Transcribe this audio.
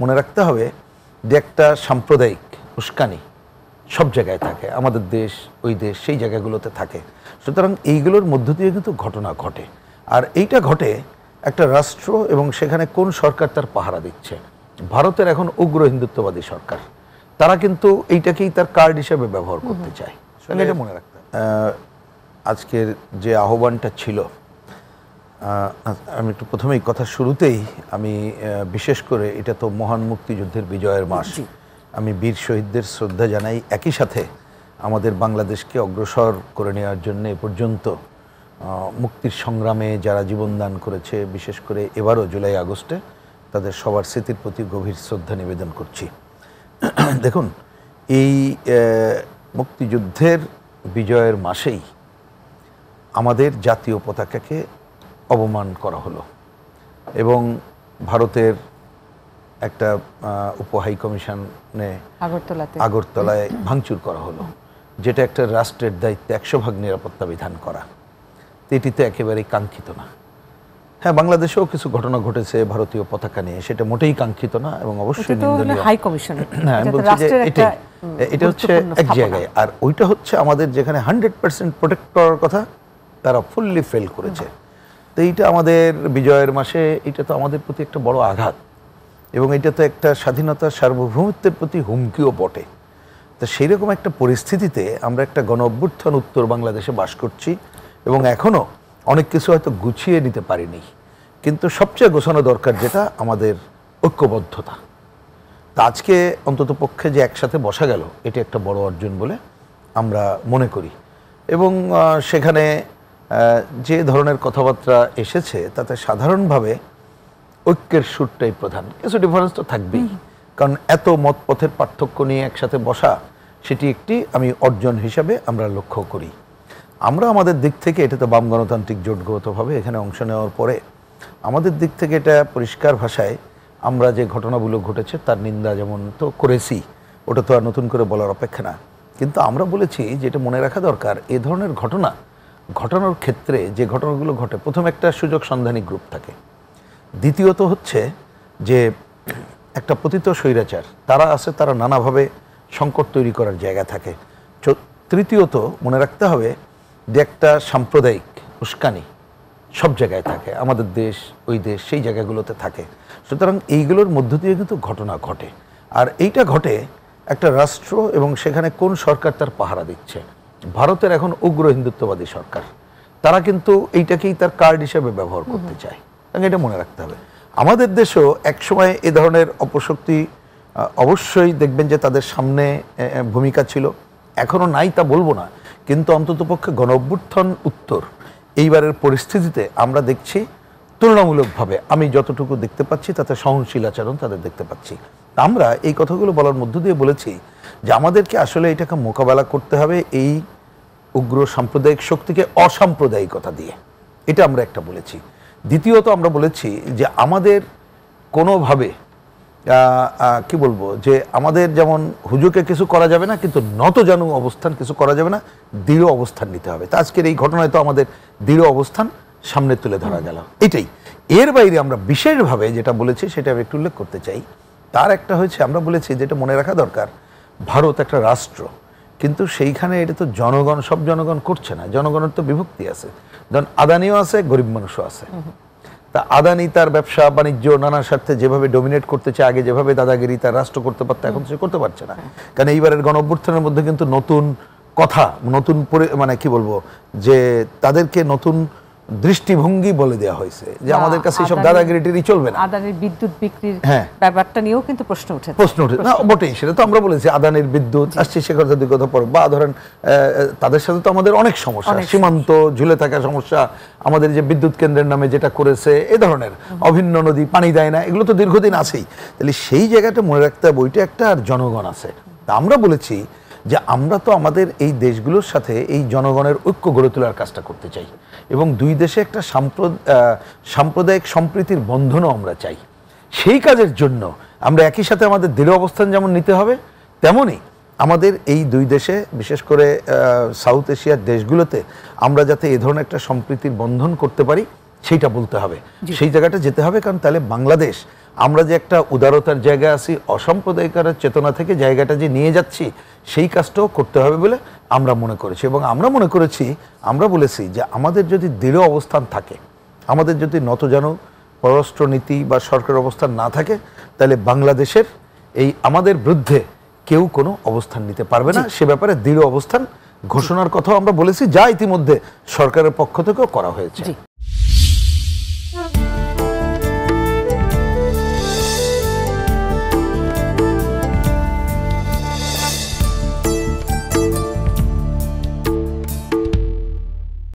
মনে রাখতে হবে যে একটা সাম্প্রদায়িক উস্কানি সব জায়গায় থাকে, আমাদের দেশ ওই দেশ সেই জায়গাগুলোতে থাকে। সুতরাং এইগুলোর মধ্য দিয়ে কিন্তু ঘটনা ঘটে, আর এইটা ঘটে একটা রাষ্ট্র এবং সেখানে কোন সরকার তার পাহারা দিচ্ছে। ভারতের এখন উগ্র হিন্দুত্ববাদী সরকার, তারা কিন্তু এইটাকেই তার কার্ড হিসেবে ব্যবহার করতে চায়। এটা মনে রাখতে আজকের যে আহ্বানটা ছিল, আমি একটু প্রথমেই কথা শুরুতেই আমি বিশেষ করে এটা তো মহান মুক্তিযুদ্ধের বিজয়ের মাস, আমি বীর শহীদদের শ্রদ্ধা জানাই। একই সাথে আমাদের বাংলাদেশকে অগ্রসর করে নেওয়ার জন্য এ পর্যন্ত মুক্তির সংগ্রামে যারা জীবনদান করেছে, বিশেষ করে এবারও জুলাই আগস্টে, তাদের সবার স্মৃতির প্রতি গভীর শ্রদ্ধা নিবেদন করছি। দেখুন, এই মুক্তিযুদ্ধের বিজয়ের মাসেই আমাদের জাতীয় পতাকাকে অবমান করা হলো এবং ভারতের একটা উপহাই কমিশনে আগরতলায় ভাঙচুর করা হলো, যেটা একটা রাষ্ট্রের দায়িত্বে 100% নিরাপত্তা বিধান করা। এটি তো একেবারেই কাঙ্ক্ষিত না। হ্যাঁ, বাংলাদেশেও কিছু ঘটনা ঘটেছে ভারতীয় পতাকা নিয়ে, সেটা মোটেই কাঙ্ক্ষিত না এবং অবশ্যই নিন্দনীয়। হ্যাঁ, আমি বলছি যে এটা হচ্ছে এক জায়গায়, আর ওইটা হচ্ছে আমাদের যেখানে 100% প্রোটেক্ট করার কথা, তারা ফুললি ফেল করেছে। তো এইটা আমাদের বিজয়ের মাসে, এটা তো আমাদের প্রতি একটা বড় আঘাত এবং এটা তো একটা স্বাধীনতা সার্বভৌমত্বের প্রতি হুমকিও বটে। তো সেই রকম একটা পরিস্থিতিতে আমরা একটা গণ অভ্যুত্থান উত্তর বাংলাদেশে বাস করছি এবং এখনও অনেক কিছু হয়তো গুছিয়ে নিতে পারিনি, কিন্তু সবচেয়ে গোছানো দরকার যেটা আমাদের ঐক্যবদ্ধতা। তা আজকে অন্তত পক্ষে যে একসাথে বসা গেল, এটি একটা বড় অর্জন বলে আমরা মনে করি এবং সেখানে যে ধরনের কথাবার্তা এসেছে তাতে সাধারণভাবে ঐক্যের সুরটাই প্রধান। কিছু ডিফারেন্স তো থাকবেই, কারণ এত মত পথের পার্থক্য নিয়ে একসাথে বসা, সেটি একটি আমি অর্জন হিসাবে আমরা লক্ষ্য করি। আমরা আমাদের দিক থেকে, এটা তো বাম গণতান্ত্রিক জোটগতভাবে এখানে অংশ নেওয়ার পরে আমাদের দিক থেকে এটা পরিষ্কার ভাষায় আমরা যে ঘটনাগুলো ঘটেছে তার নিন্দা যেমন তো করেছি, ওটা তো আর নতুন করে বলার অপেক্ষা না, কিন্তু আমরা বলেছি যে এটা মনে রাখা দরকার, এ ধরনের ঘটনার ক্ষেত্রে যে ঘটনাগুলো ঘটে, প্রথম একটা সুযোগ সন্ধানী গ্রুপ থাকে, দ্বিতীয়ত হচ্ছে যে একটা পতিত স্বৈরাচার তারা আছে, তারা নানাভাবে সংকট তৈরি করার জায়গা থাকে, তৃতীয়ত মনে রাখতে হবে যে একটা সাম্প্রদায়িক উস্কানি সব জায়গায় থাকে, আমাদের দেশ ওই দেশ সেই জায়গাগুলোতে থাকে। সুতরাং এইগুলোর মধ্য দিয়ে কিন্তু ঘটনা ঘটে, আর এইটা ঘটে একটা রাষ্ট্র এবং সেখানে কোন সরকার তার পাহারা দিচ্ছে। ভারতের এখন উগ্র হিন্দুত্ববাদী সরকার, তারা কিন্তু এইটাকেই তার কার্ড হিসেবে ব্যবহার করতে চায়। এটা মনে রাখতে হবে। আমাদের দেশেও একসময় এ ধরনের অপশক্তি অবশ্যই দেখবেন যে তাদের সামনে ভূমিকা ছিল, এখনও নাই তা বলবো না, কিন্তু অন্ততপক্ষে গণ অভ্যুত্থান উত্তর এইবারের পরিস্থিতিতে আমরা দেখছি তুলনামূলকভাবে, আমি যতটুকু দেখতে পাচ্ছি তাতে সহনশীল আচরণ তাদের দেখতে পাচ্ছি। আমরা এই কথাগুলো বলার মধ্য দিয়ে বলেছি যে আমাদেরকে আসলে এটাকে মোকাবেলা করতে হবে এই উগ্র সাম্প্রদায়িক শক্তিকে অসাম্প্রদায়িকতা দিয়ে, এটা আমরা একটা বলেছি। দ্বিতীয়ত আমরা বলেছি যে আমাদের কোনোভাবে কি বলবো, যে আমাদের যেমন হুজুকে কিছু করা যাবে না, কিন্তু নতজানু অবস্থান কিছু করা যাবে না, দৃঢ় অবস্থান নিতে হবে। তা আজকের এই ঘটনায় তো আমাদের দৃঢ় অবস্থান সামনে তুলে ধরা গেল, এটাই। এর বাইরে আমরা বিশেষভাবে যেটা বলেছি সেটা আমি একটু উল্লেখ করতে চাই। তার একটা হয়েছে, আমরা বলেছি যেটা মনে রাখা দরকার, ভারত একটা রাষ্ট্র, কিন্তু সেইখানে এটা তো জনগণ, সব জনগণ করছে না, জনগণের তো বিভক্তি আছে। ধরুন আদানিও আছে, গরিব মানুষও আছে। তা আদানি তার ব্যবসা বাণিজ্য নানা স্বার্থে যেভাবে ডমিনেট করতে চায়, আগে যেভাবে দাদাগিরি তার রাষ্ট্র করতে পারতো, এখন সে করতে পারছে না। কারণ এইবারের গণ অভ্যুত্থানের মধ্যে কিন্তু নতুন কথা, নতুন মানে কি বলবো, যে তাদেরকে নতুন দৃষ্টিভঙ্গি বলে দেওয়া হয়েছে যে আমাদের কাছে সব দাদাগিরিটি চলবে না। আদানির বিদ্যুৎ বিক্রির ব্যাপারটা নিয়েও কিন্তু প্রশ্ন উঠে না, বটেই, সেটা তো আমরা বলেছি। আদানির বিদ্যুৎ আসছে, সে কথা দুই কথা পর, বা ধরেন তাদের সাথে তো আমাদের অনেক সমস্যা, সীমান্ত ঝুলে থাকা সমস্যা, আমাদের যে বিদ্যুৎ কেন্দ্রের নামে যেটা করেছে, এ ধরনের অভিন্ন নদী পানি দেয় না, এগুলো তো দীর্ঘদিন আছেই। তাহলে সেই জায়গাটা মনে রাখতে হবে, ওইটা একটা, আর জনগণ আছে। তা আমরা বলেছি যে আমরা তো আমাদের এই দেশগুলোর সাথে এই জনগণের ঐক্য গড়ে তোলার কাজটা করতে চাই এবং দুই দেশে একটা সাম্প্রদায়িক সম্প্রীতির বন্ধনও আমরা চাই। সেই কাজের জন্য আমরা একই সাথে আমাদের দৃঢ় অবস্থান যেমন নিতে হবে, তেমনই আমাদের এই দুই দেশে, বিশেষ করে সাউথ এশিয়ার দেশগুলোতে আমরা যাতে এ ধরনের একটা সম্প্রীতির বন্ধন করতে পারি সেইটা বলতে হবে, সেই জায়গাটা যেতে হবে। কারণ তাহলে বাংলাদেশ আমরা যে একটা উদারতার জায়গায় আছি, অসাম্প্রদায়িকতার চেতনা থেকে জায়গাটা যে নিয়ে যাচ্ছি, সেই কাজটাও করতে হবে বলে আমরা মনে করেছি। এবং আমরা মনে করেছি, আমরা বলেছি যে আমাদের যদি দৃঢ় অবস্থান থাকে, আমাদের যদি নতজানু পররাষ্ট্রনীতি বা সরকার অবস্থান না থাকে, তাহলে বাংলাদেশের এই আমাদের বিরুদ্ধে কেউ কোনো অবস্থান নিতে পারবে না। সে ব্যাপারে দৃঢ় অবস্থান ঘোষণার কথাও আমরা বলেছি, যা ইতিমধ্যে সরকারের পক্ষ থেকেও করা হয়েছে।